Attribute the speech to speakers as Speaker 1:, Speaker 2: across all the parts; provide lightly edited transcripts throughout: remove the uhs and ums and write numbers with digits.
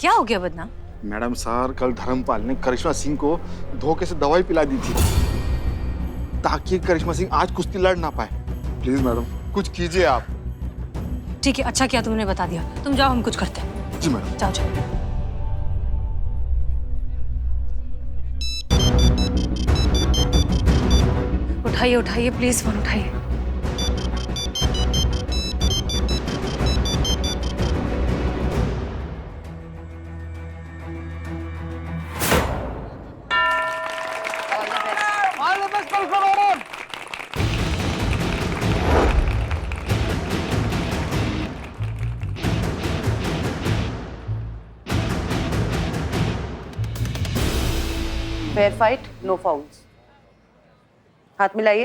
Speaker 1: क्या हो गया बदनाम?
Speaker 2: मैडम सर, कल धर्मपाल ने करिश्मा सिंह को धोखे से दवाई पिला दी थी ताकि करिश्मा सिंह आज कुश्ती लड़ ना पाए। प्लीज मैडम कुछ कीजिए आप।
Speaker 1: ठीक है, अच्छा किया तुमने बता दिया। तुम जाओ, हम कुछ करते हैं।
Speaker 2: जी मैडम।
Speaker 1: जाओ जाओ। उठाइए उठाइए प्लीज, फोन उठाइए।
Speaker 3: Fair fight, no fouls. हाथ मिलाइए।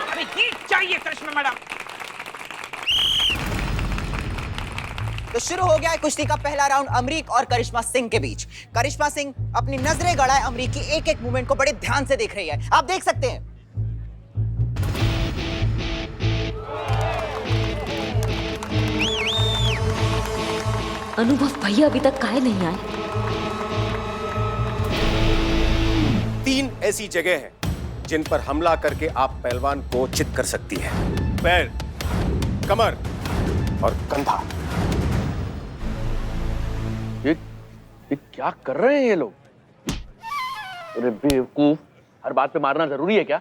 Speaker 4: अरे ये चाहिए करिश्मा मैडम।
Speaker 5: तो शुरू हो गया है कुश्ती का पहला राउंड अमरीक और करिश्मा सिंह के बीच। करिश्मा सिंह अपनी नजरें गड़ाए अमरीक की एक एक मूवमेंट को बड़े ध्यान से देख रही है। आप देख सकते हैं।
Speaker 6: अनुभव भैया अभी तक काहे नहीं आए?
Speaker 7: 3 ऐसी जगह हैं जिन पर हमला करके आप पहलवान को चित कर सकती हैं। पैर, कमर और कंधा।
Speaker 8: ये क्या कर रहे हैं ये लोग? अरे बेवकूफ, हर बात पे मारना जरूरी है क्या?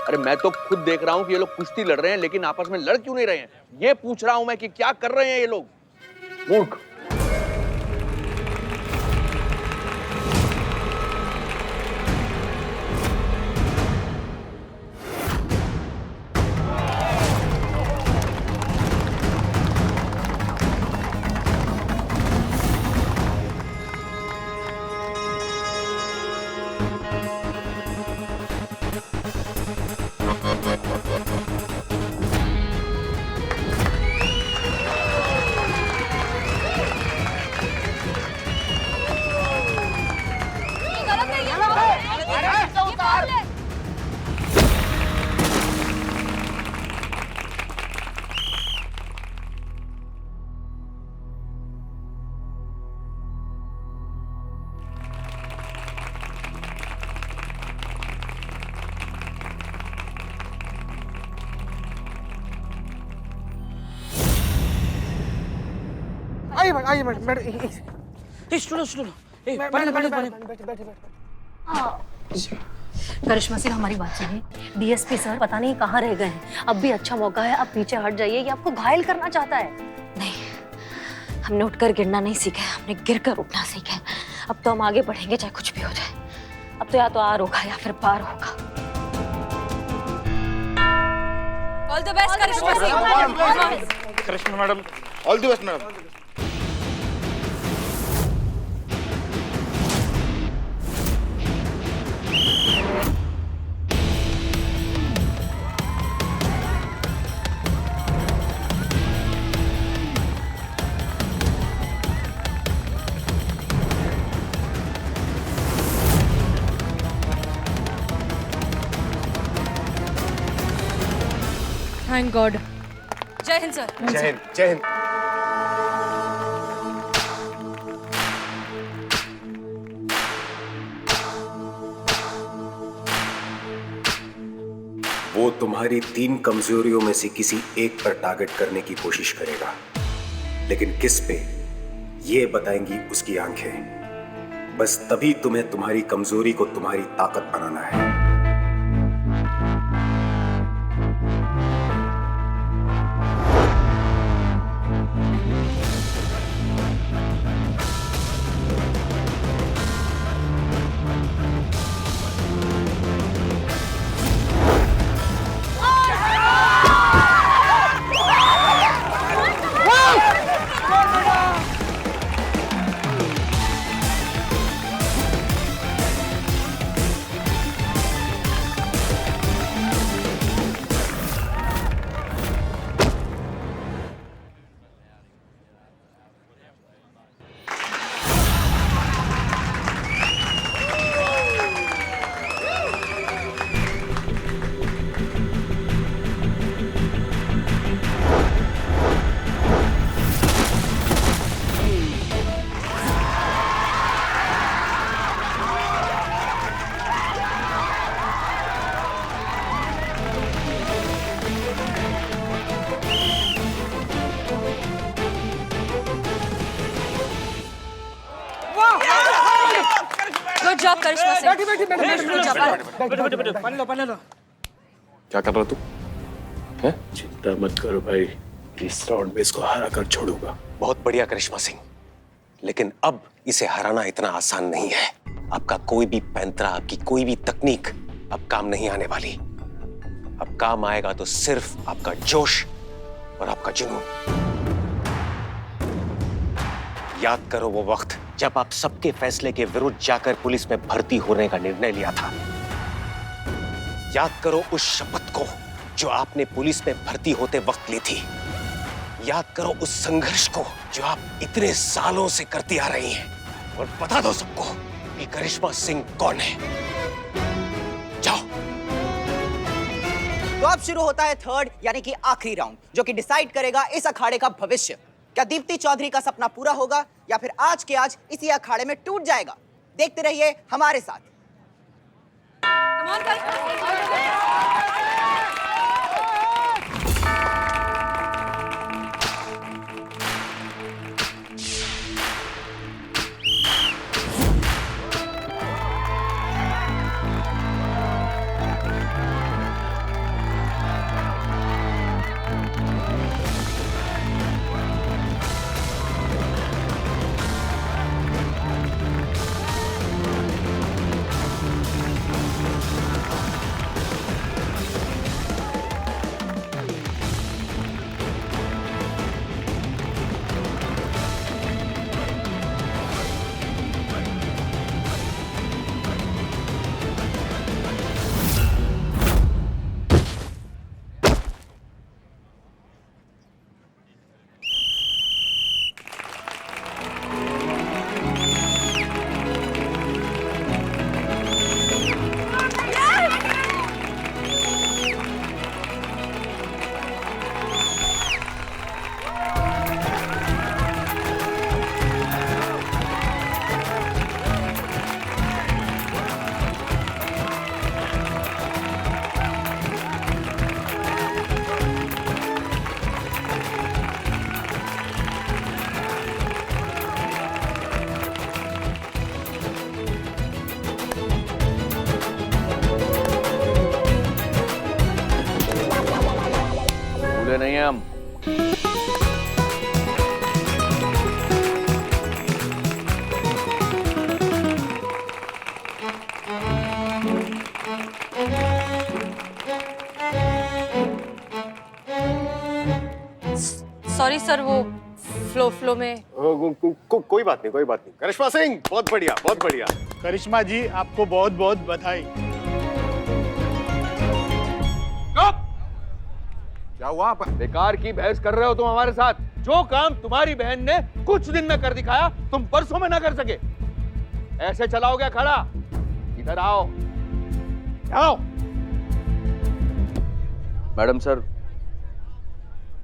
Speaker 8: अरे मैं तो खुद देख रहा हूँ कि ये लोग कुश्ती लड़ रहे हैं, लेकिन आपस में लड़ क्यों नहीं रहे हैं? ये पूछ रहा हूं मैं कि क्या कर रहे हैं ये लोग? मूर्ख।
Speaker 4: आइए मैडम। सुनो।
Speaker 1: करिश्मा सिंह, हमारी बात सुनिए। डीएसपी सर पता नहीं कहाँ रह गए हैं। अब भी अच्छा मौका है, आप पीछे हट जाइए। ये आपको घायल करना चाहता है।
Speaker 6: नहीं, हमने उठकर गिरना नहीं सीखा है, हमने गिरकर उठना सीखा है। अब तो हम आगे बढ़ेंगे चाहे कुछ भी हो जाए। अब तो या तो आर होगा या फिर पार होगा।
Speaker 1: All the best Karishma Singh.
Speaker 2: Karishma madam, all the best madam.
Speaker 1: Thank God. जय हिंद सर।
Speaker 7: जय हिंद, जय हिंद। वो तुम्हारी 3 कमजोरियों में से किसी एक पर टारगेट करने की कोशिश करेगा, लेकिन किस पे ये बताएंगी उसकी आंखें। बस तभी तुम्हें तुम्हारी कमजोरी को तुम्हारी ताकत बनाना है।
Speaker 6: गुड जॉब करिश्मा सिंह।
Speaker 4: पानी लो।
Speaker 8: क्या कर रहा तू? चिंता मत करो भाई, इस राउंड में इसको हरा कर छोड़ूंगा।
Speaker 7: बहुत बढ़िया करिश्मा सिंह, लेकिन अब इसे हराना इतना आसान नहीं है। आपका कोई भी पैंतरा, आपकी कोई भी तकनीक अब काम नहीं आने वाली। अब काम आएगा तो सिर्फ आपका जोश और आपका जुनून। याद करो वो वक्त जब आप सबके फैसले के विरुद्ध जाकर पुलिस में भर्ती होने का निर्णय लिया था। याद करो उस शपथ को जो आपने पुलिस में भर्ती होते वक्त ली थी। याद करो उस संघर्ष को जो आप इतने सालों से करती आ रही हैं। और बता दो सबको कि करिश्मा सिंह कौन है। जाओ।
Speaker 5: तो अब शुरू होता है थर्ड यानी कि आखिरी राउंड, जो कि डिसाइड करेगा इस अखाड़े का भविष्य। क्या दीप्ति चौधरी का सपना पूरा होगा या फिर आज के आज इसी अखाड़े में टूट जाएगा? देखते रहिए हमारे साथ।
Speaker 8: नहीं है हम।
Speaker 6: सॉरी सर, वो फ्लो में।
Speaker 7: कोई बात नहीं, कोई बात नहीं। करिश्मा सिंह, बहुत बढ़िया, बहुत बढ़िया।
Speaker 2: करिश्मा जी, आपको बहुत बहुत बधाई।
Speaker 8: क्या हुआ? बेकार की बहस कर रहे हो तुम हमारे साथ। जो काम तुम्हारी बहन ने कुछ दिन में कर दिखाया, तुम परसों में ना कर सके। ऐसे चलाओगे खड़ा? इधर आओ, आओ। मैडम सर,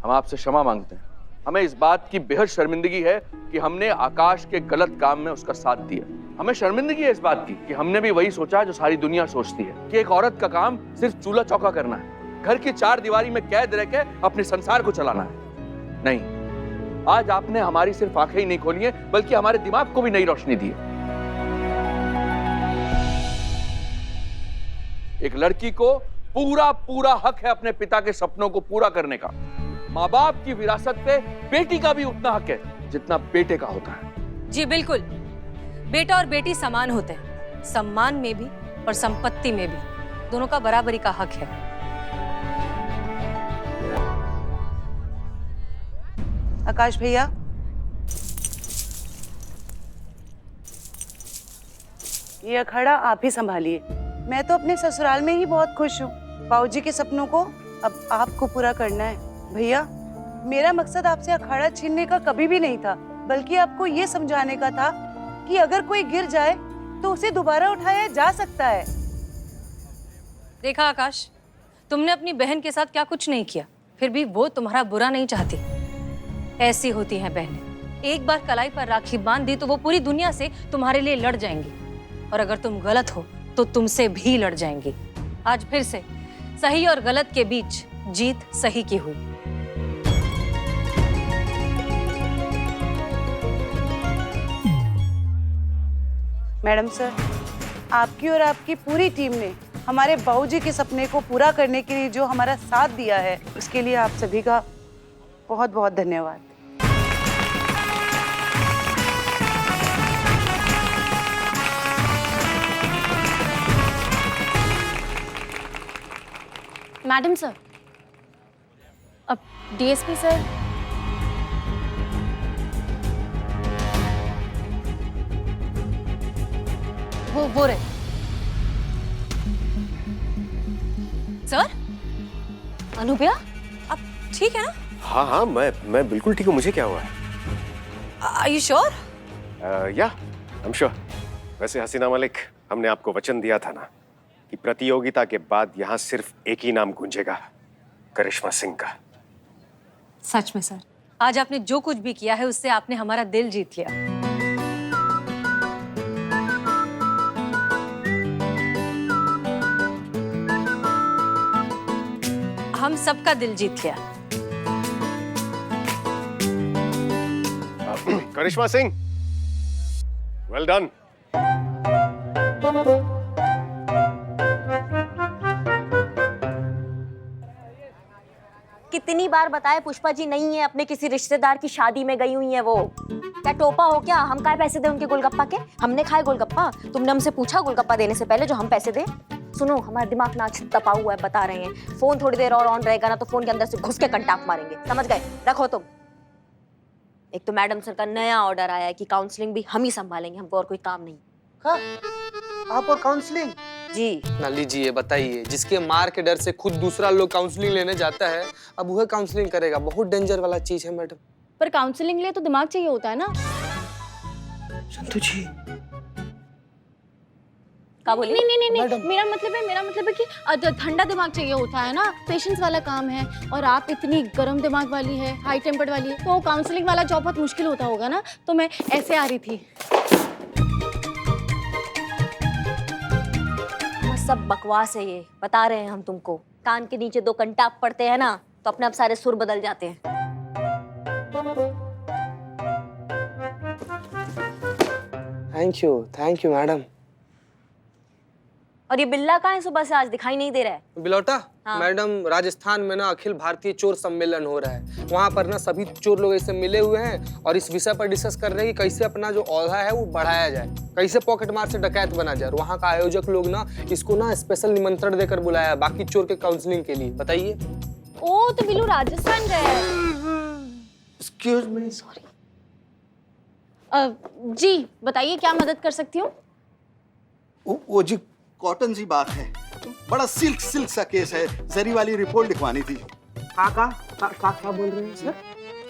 Speaker 8: हम आपसे क्षमा मांगते हैं। हमें इस बात की बेहद शर्मिंदगी है कि हमने आकाश के गलत काम में उसका साथ दिया। हमें शर्मिंदगी है इस बात की कि हमने भी वही सोचा जो सारी दुनिया सोचती है कि एक औरत का काम सिर्फ चूल्हा चौका करना है, घर की चार दीवारी में कैद रह के अपने संसार को चलाना है। नहीं, आज आपने हमारी सिर्फ आंखें ही नहीं खोली है, बल्कि हमारे दिमाग को भी नई रोशनी दी है। एक लड़की को पूरा पूरा हक है अपने पिता के सपनों को पूरा करने का। माँ बाप की विरासत पे बेटी का भी उतना हक है जितना बेटे का होता है।
Speaker 1: जी बिल्कुल, बेटा और बेटी समान होते हैं, सम्मान में भी और संपत्ति में भी। दोनों का बराबरी का हक है।
Speaker 3: आकाश भैया, ये अखाड़ा आप ही संभालिए। मैं तो अपने ससुराल में ही बहुत खुश हूँ। बाबूजी के सपनों को अब आपको पूरा करना है। भैया, मेरा मकसद आपसे अखाड़ा छीनने का कभी भी नहीं था, बल्कि आपको ये समझाने का था कि अगर कोई गिर जाए तो उसे दोबारा उठाया जा सकता है।
Speaker 1: देखा आकाश, तुमने अपनी बहन के साथ क्या कुछ नहीं किया, फिर भी वो तुम्हारा बुरा नहीं चाहती। ऐसी होती हैं बहनें। एक बार कलाई पर राखी बांध दी तो वो पूरी दुनिया से तुम्हारे लिए लड़ जाएंगी, और अगर तुम गलत हो तो तुमसे भी लड़ जाएंगी। आज फिर से सही और गलत के बीच जीत सही की हुई।
Speaker 3: मैडम सर, आपकी और आपकी पूरी टीम ने हमारे बाबूजी के सपने को पूरा करने के लिए जो हमारा साथ दिया है, उसके लिए आप सभी का बहुत बहुत धन्यवाद।
Speaker 9: मैडम सर, अब डीएसपी सर,
Speaker 1: वो रहे। सर,
Speaker 6: अनुप्रिया,
Speaker 1: आप ठीक है ना?
Speaker 7: हाँ हाँ, मैं बिल्कुल ठीक हूँ। मुझे क्या हुआ है?
Speaker 1: Are you sure?
Speaker 7: या आई एम श्योर। वैसे हसीना मलिक, हमने आपको वचन दिया था ना कि प्रतियोगिता के बाद यहाँ सिर्फ एक ही नाम गूंजेगा, करिश्मा सिंह का।
Speaker 1: सच में सर, आज आपने जो कुछ भी किया है उससे आपने हमारा दिल जीत लिया। हम सबका दिल जीत लिया।
Speaker 7: करिश्मा सिंह, वेल डन।
Speaker 6: कितनी बार बताए पुष्पा जी नहीं है, अपने किसी रिश्तेदार की शादी में गई हुई है वो। क्या टोपा हो क्या? हम काय पैसे दे उनके गोलगप्पा के? हमने खाए गोलगप्पा? तुमने हमसे पूछा गोलगप्पा देने से पहले जो हम पैसे दे? सुनो, हमारा दिमाग ना तपा हुआ है, बता रहे हैं। फोन थोड़ी देर और ऑन रहेगा ना तो फोन के अंदर से घुस के कंटाप मारेंगे, समझ गए? रखो तुम। एक तो मैडम सर का नया ऑर्डर आया है कि काउंसलिंग भी हम ही संभालेंगे, हमको और कोई काम नहीं।
Speaker 10: आप और काउंसलिंग?
Speaker 6: जी
Speaker 10: ना लीजिए, बताइए, जिसके मार के डर से खुद दूसरा लोग काउंसलिंग लेने जाता है, अब वह काउंसलिंग करेगा। बहुत डेंजर वाला चीज है मैडम।
Speaker 9: पर काउंसलिंग लिए तो दिमाग चाहिए होता है ना।
Speaker 10: संतु जी,
Speaker 6: क्या बोली?
Speaker 9: नहीं, मेरा मतलब है कि ठंडा दिमाग चाहिए होता है ना, पेशेंस वाला काम है। और आप इतनी गर्म दिमाग वाली है, हाई टेम्पर्ड वाली है, तो काउंसलिंग वाला जॉब बहुत मुश्किल होता होगा ना। तो मैं ऐसे आ रही थी।
Speaker 6: सब बकवास है ये, बता रहे हैं हम तुमको। कान के नीचे 2 कंटाप पड़ते हैं ना तो अपने आप सारे सुर बदल जाते हैं।
Speaker 10: Thank you madam.
Speaker 6: और ये बिल्ला कहाँ है? सुबह से आज दिखाई नहीं दे रहा है।
Speaker 10: बिलौटा?
Speaker 6: हाँ।
Speaker 10: मैडम, राजस्थान में ना अखिल भारतीय चोर सम्मेलन हो रहा है। वहाँ पर ना सभी चोर लोग ऐसे मिले हुए हैं और इस विषय पर डिस्कस कर रहे हैं कि कैसे अपना जो औहदा है वो बढ़ाया जाए, कैसे पॉकेट मार से डकैत बना जाए। वहाँ का आयोजक लोग ना इसको ना स्पेशल निमंत्रण देकर बुलाया है बाकी चोर के काउंसलिंग के लिए। बताइए।
Speaker 9: ओ, तो बिल्लू राजस्थान गया है।
Speaker 10: Excuse me,
Speaker 9: sorry. जी बताइए, क्या मदद कर सकती हूँ?
Speaker 11: वो जी कॉटन सी बात है, बड़ा सिल्क सा केस है, जरी वाली रिपोर्ट लिखवानी थी।
Speaker 10: क्या बोल रहे हैं सर?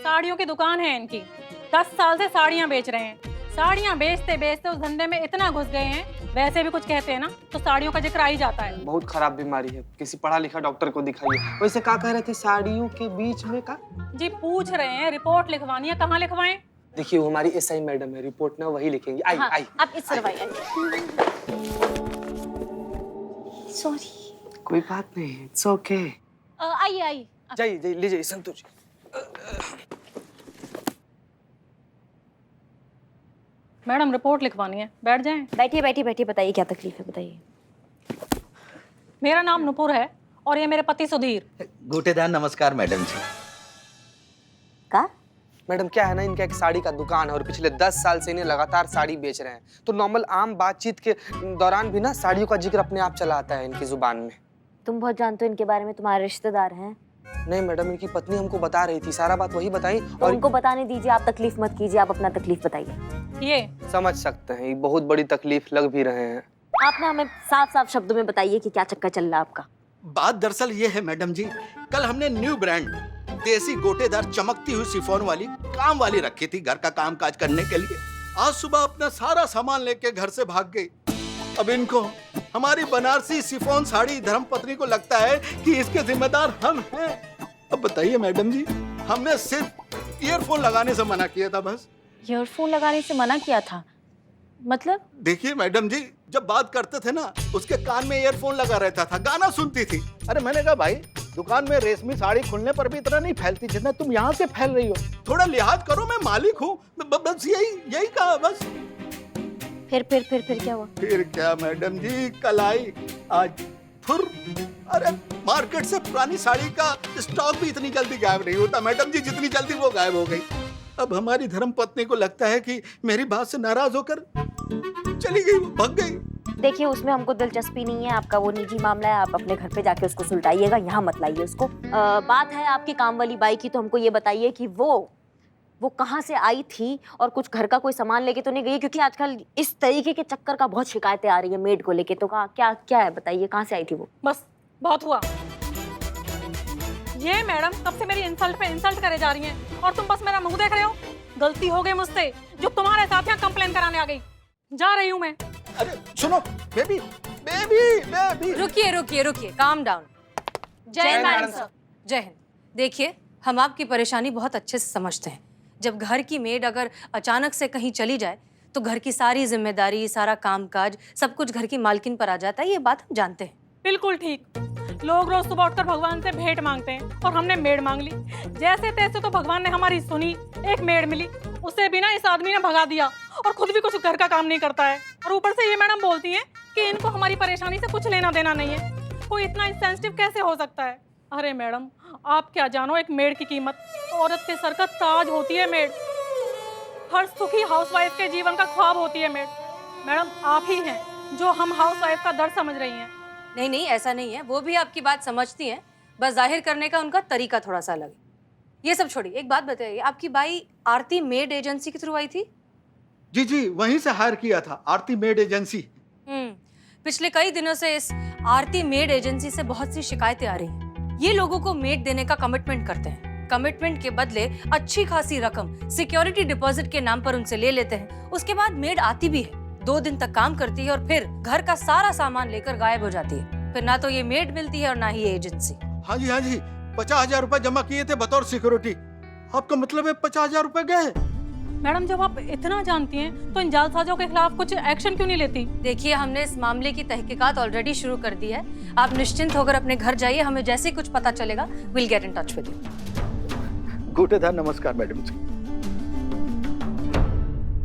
Speaker 12: साड़ियों की दुकान है इनकी, 10 साल से साड़ियाँ बेच रहे हैं। साड़ियाँ बेचते बेचते उस धंधे में इतना घुस गए हैं, वैसे भी कुछ कहते हैं ना तो साड़ियों का जिक्र आ ही जाता है।
Speaker 10: बहुत खराब बीमारी है, किसी पढ़ा लिखा डॉक्टर को दिखाइए। वैसे क्या कह रहे थे, साड़ियों के बीच में का?
Speaker 12: जी पूछ रहे हैं, रिपोर्ट लिखवानी है, कहाँ लिखवाएं?
Speaker 10: देखिए, वो हमारी एसआई मैडम है, रिपोर्ट ना वही लिखेंगी। आई
Speaker 9: हाँ,
Speaker 10: आई
Speaker 9: आप इस तरफ आइए। सॉरी।
Speaker 10: कोई बात नहीं, इट्स ओके।
Speaker 9: आइए।
Speaker 10: जाइए लीजिए संतोष।
Speaker 12: मैडम रिपोर्ट लिखवानी है, बैठ जाएं।
Speaker 6: बैठिए, बताइए क्या तकलीफ है, बताइए।
Speaker 12: मेरा नाम नुपुर है और ये मेरे पति सुधीर।
Speaker 11: गोटेदार नमस्कार मैडम जी।
Speaker 6: का?
Speaker 10: मैडम क्या है ना, इनका एक साड़ी का दुकान है और पिछले 10 साल से इन्हें लगातार साड़ी बेच रहे हैं। तो नॉर्मल आम बातचीत के दौरान भी ना साड़ियों का जिक्र अपने आप चला आता है इनकी जुबान में।
Speaker 6: तुम बहुत जानते हो इनके बारे में, तुम्हारे रिश्तेदार हैं?
Speaker 10: नहीं मैडम, इनकी पत्नी हमको बता रही थी, सारा बात वही बताई।
Speaker 6: तो उनको बताने दीजिए, आप तकलीफ मत कीजिए, आप अपना तकलीफ बताइए।
Speaker 12: ये
Speaker 10: समझ सकते हैं, ये बहुत बड़ी तकलीफ लग भी रहे हैं।
Speaker 6: आप ना हमें साफ शब्दों में बताइए कि क्या चक्कर चल रहा है आपका।
Speaker 11: बात दरअसल ये है मैडम जी, कल हमने न्यू ब्रांड देसी गोटेदार चमकती हुई सिफोन वाली काम वाली रखी थी घर का काम काज करने के लिए। आज सुबह अपना सारा सामान लेके घर से भाग गई। अब इनको हमारी बनारसी सिफोन साड़ी धर्मपत्नी को लगता है कि इसके जिम्मेदार हम हैं। अब बताइए मैडम जी, हमने सिर्फ ईयरफोन लगाने से मना किया था बस।
Speaker 9: ईयरफोन लगाने से मना किया था मतलब?
Speaker 11: देखिए मैडम जी, जब बात करते थे ना उसके कान में ईयरफोन लगा रहता था, गाना सुनती थी।
Speaker 2: अरे मैंने कहा भाई, दुकान में रेशमी साड़ी खुलने पर भी इतना नहीं फैलती जितना तुम यहाँ से फैल रही हो।
Speaker 11: थोड़ा लिहाज करो, मैं मालिक हूँ, बस यही कहा बस।
Speaker 6: फिर क्या हुआ?
Speaker 11: फिर क्या मैडम जी, कल आई आज फुर। अरे मार्केट से पुरानी साड़ी का स्टॉक भी इतनी जल्दी गायब नहीं होता मैडम जी, जितनी जल्दी वो गायब हो गई। अब हमारी धर्मपत्नी को लगता है कि मेरी बात से नाराज होकर चली गई, भाग गई।
Speaker 6: देखिए उसमें हमको दिलचस्पी नहीं है, आपका वो निजी मामला है, आप अपने घर पे जाके उसको सुलझाइएगा, यहाँ मत लाइए उसको। बात है आपकी काम वाली बाई की, तो हमको ये बताइए कि वो कहाँ से आई थी और कुछ घर का कोई सामान लेके तो नहीं गई? क्योंकि आजकल इस तरीके के चक्कर का बहुत शिकायतें आ रही है मेड को लेके, तो क्या है बताइए, कहाँ से आई थी वो?
Speaker 12: बस बहुत हुआ। ये मैडम कब से मेरी इंसल्ट पे इंसल्ट करे जा रही हैं और तुम बस मेरा मुंह देख रहे हो। गलती हो गई मुझसे जो तुम्हारे साथ यहाँ कंप्लेन कराने आ गई। जा रही हूँ मैं।
Speaker 11: अरे सुनो बेबी बेबी बेबी,
Speaker 1: रुकिए, काम डाउन।
Speaker 12: जय हिंद मैडम सर।
Speaker 1: जय हिंद। देखिए हम आपकी परेशानी बहुत अच्छे से समझते हैं। जब घर की मेड अगर अचानक से कहीं चली जाए तो घर की सारी जिम्मेदारी, सारा कामकाज, सब कुछ घर की मालकिन पर आ जाता है, ये बात हम जानते हैं।
Speaker 12: बिल्कुल ठीक। लोग रोज सुबह उठकर भगवान से भेंट मांगते हैं और हमने मेड मांग ली। जैसे तैसे तो भगवान ने हमारी सुनी, एक मेड मिली, उसे भी ना इस आदमी ने भगा दिया और खुद भी कुछ घर का काम नहीं करता है। और ऊपर से ये मैडम बोलती हैं कि इनको हमारी परेशानी से कुछ लेना देना नहीं है। कोई इतना इंसेंसिटिव कैसे हो सकता है? अरे मैडम आप क्या जानो एक मेड की कीमत। औरत के सर का ताज होती है मेड। हर सुखी हाउसवाइफ के जीवन का ख्वाब होती है मेड। मैडम आप ही हैं जो हम हाउसवाइफ का दर्द समझ रही हैं।
Speaker 1: नहीं ऐसा नहीं है, वो भी आपकी बात समझती हैं, बस जाहिर करने का उनका तरीका थोड़ा सा अलग है। ये सब छोड़िए, एक बात बताइए, आपकी बाई आरती मेड एजेंसी के थ्रू आई थी?
Speaker 11: जी वहीं से हायर किया था, आरती मेड एजेंसी।
Speaker 1: पिछले कई दिनों से इस आरती मेड एजेंसी से बहुत सी शिकायतें आ रही हैं। ये लोगों को मेड देने का कमिटमेंट करते हैं, कमिटमेंट के बदले अच्छी खासी रकम सिक्योरिटी डिपॉजिट के नाम पर उनसे ले लेते हैं। उसके बाद मेड आती भी है, 2 दिन तक काम करती है और फिर घर का सारा सामान लेकर गायब हो जाती है। फिर ना तो ये मेड मिलती है और ना ही ये एजेंसी।
Speaker 11: हाँ जी 50,000 रुपए जमा किए थे बतौर सिक्योरिटी। आपका मतलब है 50,000 रुपए गए?
Speaker 12: मैडम जब आप इतना जानती हैं तो इन जालसाजों के खिलाफ कुछ एक्शन क्यों नहीं लेती?
Speaker 1: देखिए हमने इस मामले की तहकीकात ऑलरेडी शुरू कर दी है। आप निश्चिंत होकर अपने घर जाइए, हमें जैसे ही कुछ पता चलेगा will get in touch with you.
Speaker 11: गोटेदार नमस्कार मैडम जी।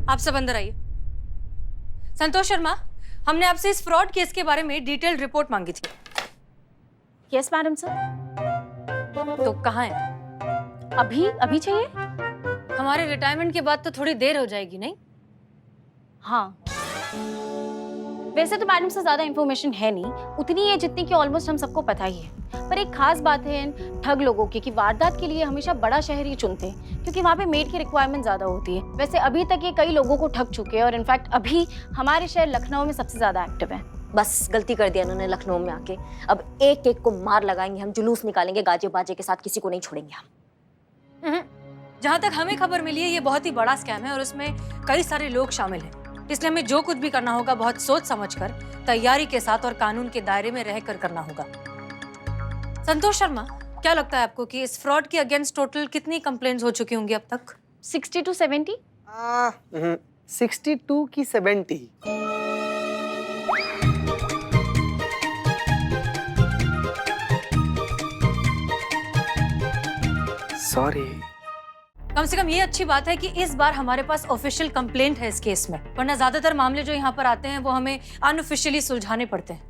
Speaker 1: आप सब अंदर आइए। संतोष शर्मा, हमने आपसे इस फ्रॉड केस के बारे में डिटेल्ड रिपोर्ट मांगी थी।
Speaker 9: Yes madam sir.
Speaker 1: तो कहाँ है?
Speaker 9: अभी चाहिए?
Speaker 1: हमारे रिटायरमेंट के बाद तो थोड़ी देर हो जाएगी नहीं?
Speaker 9: हाँ वैसे तो मैडम से ज्यादा इन्फॉर्मेशन है नहीं, उतनी है जितनी कि ऑलमोस्ट हम सबको पता ही है। पर एक खास बात है इन ठग लोगों की कि वारदात के लिए हमेशा बड़ा शहर ही चुनते हैं क्योंकि वहाँ पे मेड की रिक्वायरमेंट ज्यादा होती है। वैसे अभी तक ये कई लोगों को ठग चुके हैं और इनफैक्ट अभी हमारे शहर लखनऊ में सबसे ज्यादा एक्टिव है।
Speaker 6: बस गलती कर दिया उन्होंने लखनऊ में आके। अब एक एक को मार लगाएंगे हम, जुलूस निकालेंगे गाजे बाजे के साथ, किसी को नहीं छोड़ेंगे हम।
Speaker 1: जहाँ तक हमें खबर मिली है ये बहुत ही बड़ा स्कैम है और उसमें कई सारे लोग शामिल हैं। इसलिए हमें जो कुछ भी करना होगा बहुत सोच समझकर, तैयारी के साथ और कानून के दायरे में रहकर करना होगा। संतोष शर्मा, क्या लगता है आपको कि इस फ्रॉड के अगेंस्ट टोटल कितनी कंप्लेंट्स हो चुकी होंगी अब तक?
Speaker 10: 60 to 70? 62 की 70।
Speaker 4: सॉरी।
Speaker 1: कम से कम ये अच्छी बात है कि इस बार हमारे पास ऑफिशियल कंप्लेंट है इस केस में, वरना ज्यादातर मामले जो यहाँ पर आते हैं वो हमें अनऑफिशियली सुलझाने पड़ते हैं।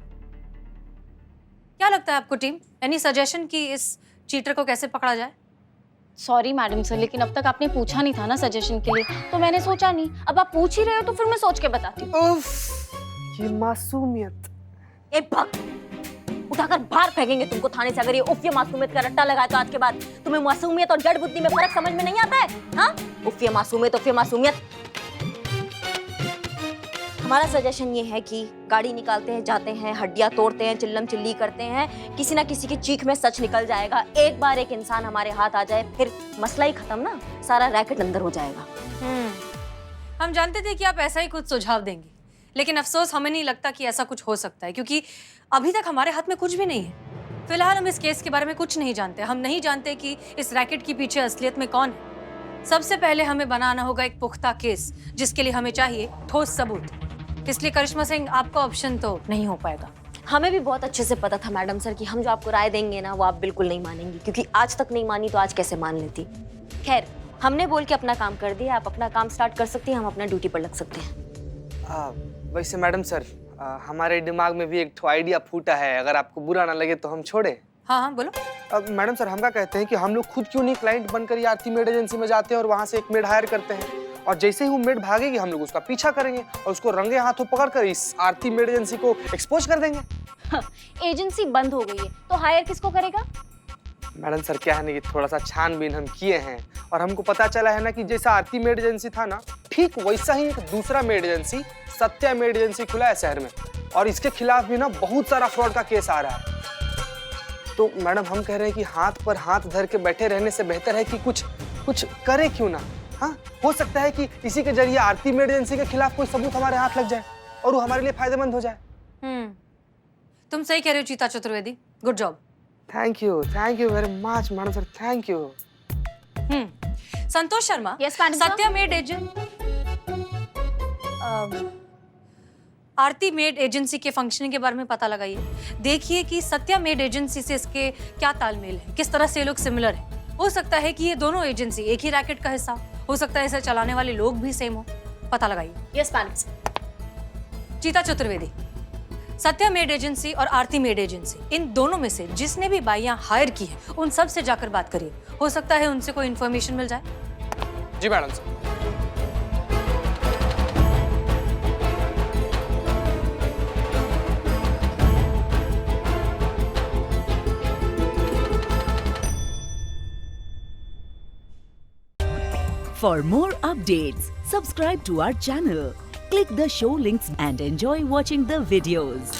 Speaker 1: क्या लगता है आपको टीम, एनी सजेशन कि इस चीटर को कैसे पकड़ा जाए?
Speaker 9: सॉरी मैडम सर, लेकिन अब तक आपने पूछा नहीं था ना सजेशन के लिए, तो मैंने सोचा नहीं। अब आप पूछ ही रहे हो तो फिर मैं सोच के बताती हूँ।
Speaker 10: ये मासूमियत।
Speaker 6: ए भग, उठाकर बाहर फेंकेंगे तुमको थाने से अगर ये उफ ये मासूमियत का रट्टा लगाए तो आज के बाद तुम्हें मासूमियत और जड़ बुद्धि में फर्क समझ में नहीं आता है? हाँ, उफ ये मासूमियत। हमारा सजेशन ये है कि गाड़ी निकालते हैं, जाते हैं, हड्डियां तोड़ते हैं, चिल्लम चिल्ली करते हैं, किसी ना किसी की चीख में सच निकल जाएगा। एक बार एक इंसान हमारे हाथ आ जाए फिर मसला ही खत्म ना, सारा रैकेट अंदर हो जाएगा।
Speaker 1: हम जानते थे कि आप ऐसा ही कुछ सुझाव देंगे, लेकिन अफसोस हमें नहीं लगता कि ऐसा कुछ हो सकता है क्योंकि अभी तक हमारे हाथ में कुछ भी नहीं है। फिलहाल हम इस केस के बारे में कुछ नहीं जानते। हम नहीं जानते कि इस रैकेट के पीछे असलियत में कौन है। सबसे पहले हमें बनाना होगा एक पुख्ता केस, जिसके लिए हमें चाहिए ठोस सबूत। इसलिए करिश्मा सिंह, आपका ऑप्शन तो नहीं हो पाएगा।
Speaker 6: हमें भी बहुत अच्छे से पता था मैडम सर कि हम जो आपको राय देंगे ना वो आप बिल्कुल नहीं मानेंगी, क्योंकि आज तक नहीं मानी तो आज कैसे मान लेती। खैर, हमने बोल के अपना काम कर दिया, आप अपना काम स्टार्ट कर सकती हैं, हम अपना ड्यूटी पर लग सकते हैं।
Speaker 10: वैसे मैडम सर, हमारे दिमाग में भी एक ठो आइडिया फूटा है, अगर आपको बुरा ना लगे तो हम छोड़े।
Speaker 1: हाँ हाँ बोलो।
Speaker 10: मैडम सर, हम क्या कहते हैं कि हम लोग खुद क्यों नहीं क्लाइंट बनकर ये आरती मेड एजेंसी में जाते हैं और वहाँ से एक मेड हायर करते हैं, और जैसे ही वो मेड भागेगी हम लोग उसका पीछा करेंगे और उसको रंगे हाथों पकड़कर इस आरती मेड एजेंसी को एक्सपोज कर देंगे।
Speaker 9: एजेंसी बंद हो गई है तो हायर किसको करेगा?
Speaker 10: मैडम सर, क्या है ना कि थोड़ा सा छानबीन हम किए हैं और हमको पता चला है ना कि जैसा आरती मेड एजेंसी था ना, ठीक वैसा ही एक दूसरा made agency Satya made agency खुला है शहर में, और इसके खिलाफ भी ना बहुत सारा फ्रॉड का केस आ रहा है। तो मैडम हम कह रहे हैं कि हाथ पर हाथ धर के बैठे रहने से बेहतर है कि कुछ करे क्यों ना। हाँ, हो सकता है कि इसी के जरिए आरती मेड एजेंसी के खिलाफ कोई सबूत हमारे हाथ लग जाए और वो हमारे लिए फायदेमंद हो जाए।
Speaker 1: तुम सही कह रहे हो चीता Chaturvedi, good job.
Speaker 10: Thank you very much madam sir, thank you.
Speaker 1: Santosh Sharma,
Speaker 9: Yes, madam, sir.
Speaker 1: Satya made Aarti made agency के फंक्शनिंग के बारे में पता लगाइए। देखिए कि सत्या मेड एजेंसी से इसके क्या तालमेल है, किस तरह से ये लोग सिमिलर हैं। हो सकता है कि ये दोनों एजेंसी एक ही रैकेट का हिस्सा हो सकता है, इसे चलाने वाले लोग भी सेम हो, पता लगाइए।
Speaker 9: Yes madam.
Speaker 1: चीता चतुर्वेदी, सत्या मेड एजेंसी और आरती मेड एजेंसी, इन दोनों में से जिसने भी बाइयां हायर की है उन सब से जाकर बात करिए, हो सकता है उनसे कोई इन्फॉर्मेशन मिल जाए।
Speaker 10: जी madam sir.
Speaker 13: For more updates, subscribe to our channel, click the show links and enjoy watching the videos.